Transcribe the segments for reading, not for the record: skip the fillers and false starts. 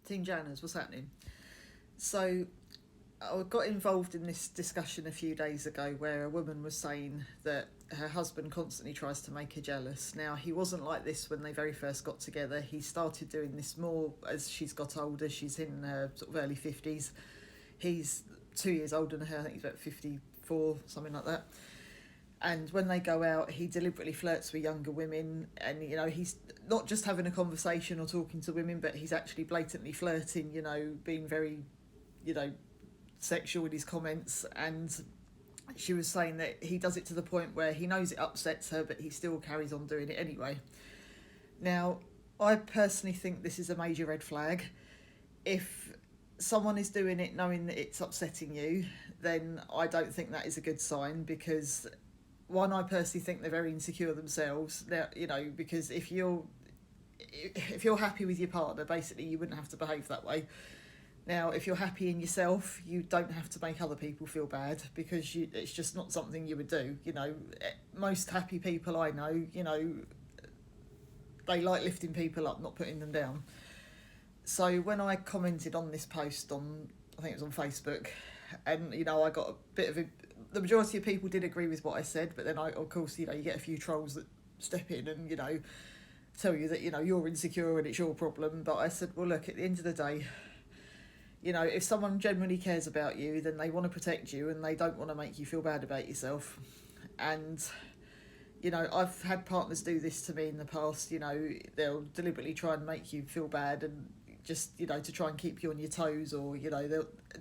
Team Janners, what's happening? So, I got involved in this discussion a few days ago where a woman was saying that her husband constantly tries to make her jealous. Now, he wasn't like this when they very first got together. He started doing this more as she's got older. She's in her sort of early 50s. He's 2 years older than her. I think he's about 54, something like that. And when they go out, he deliberately flirts with younger women, and he's not just having a conversation or talking to women, but he's actually blatantly flirting, being very, you know sexual with his comments. And she was saying that he does it to the point where he knows it upsets her, but he still carries on doing it anyway. Now, I personally think this is a major red flag. If someone is doing it knowing that it's upsetting you, then I don't think that is a good sign, because one, I personally think they're very insecure themselves. Because if you're happy with your partner, basically you wouldn't have to behave that way. Now, if you're happy in yourself, you don't have to make other people feel bad, because it's just not something you would do. Most happy people I know, they like lifting people up, not putting them down. So when I commented on this post on, I think it was on Facebook, and I got a bit of the majority of people did agree with what I said, but then of course, you get a few trolls that step in and tell you that you're insecure and it's your problem. But I said, well, look, at the end of the day, if someone genuinely cares about you, then they want to protect you and they don't want to make you feel bad about yourself. And I've had partners do this to me in the past. They'll deliberately try and make you feel bad, and just to try and keep you on your toes, or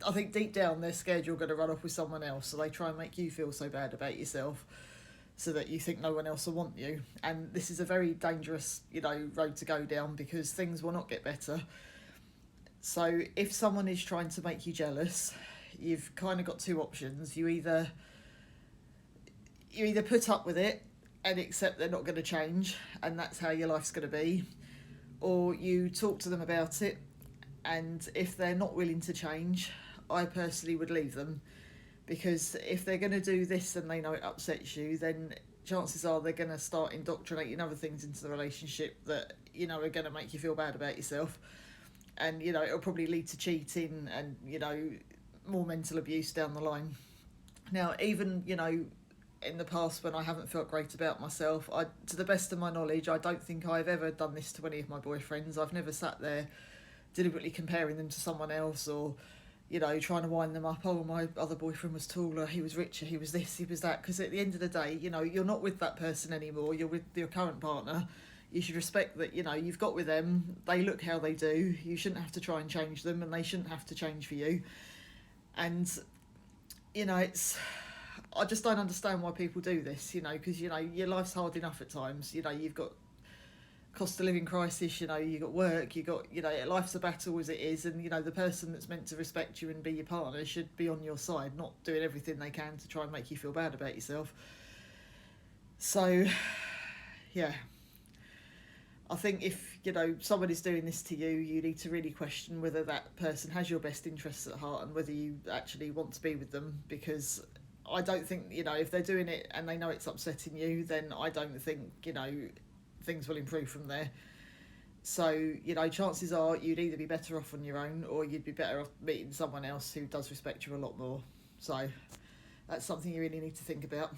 I think deep down they're scared you're going to run off with someone else, so they try and make you feel so bad about yourself so that you think no one else will want you. And this is a very dangerous road to go down, because things will not get better. So if someone is trying to make you jealous, you've kind of got two options. You either put up with it and accept they're not going to change, and that's how your life's going to be, or you talk to them about it, and if they're not willing to change, I personally would leave them. Because if they're going to do this and they know it upsets you, then chances are they're going to start indoctrinating other things into the relationship that are going to make you feel bad about yourself. And it'll probably lead to cheating and more mental abuse down the line. Now, even in the past, when I haven't felt great about myself, to the best of my knowledge, I don't think I've ever done this to any of my boyfriends. I've never sat there deliberately comparing them to someone else, or trying to wind them up. Oh, my other boyfriend was taller, he was richer, he was this, he was that. Because at the end of the day, you're not with that person anymore, you're with your current partner. You should respect that, you've got with them, they look how they do, you shouldn't have to try and change them, and they shouldn't have to change for you. And, I just don't understand why people do this, because, your life's hard enough at times. You've got cost of living crisis, you've got work, you've got, life's a battle as it is, and, the person that's meant to respect you and be your partner should be on your side, not doing everything they can to try and make you feel bad about yourself. So, yeah. I think if, somebody's doing this to you, you need to really question whether that person has your best interests at heart and whether you actually want to be with them. Because I don't think, if they're doing it and they know it's upsetting you, then I don't think, things will improve from there. So, chances are you'd either be better off on your own, or you'd be better off meeting someone else who does respect you a lot more. So that's something you really need to think about.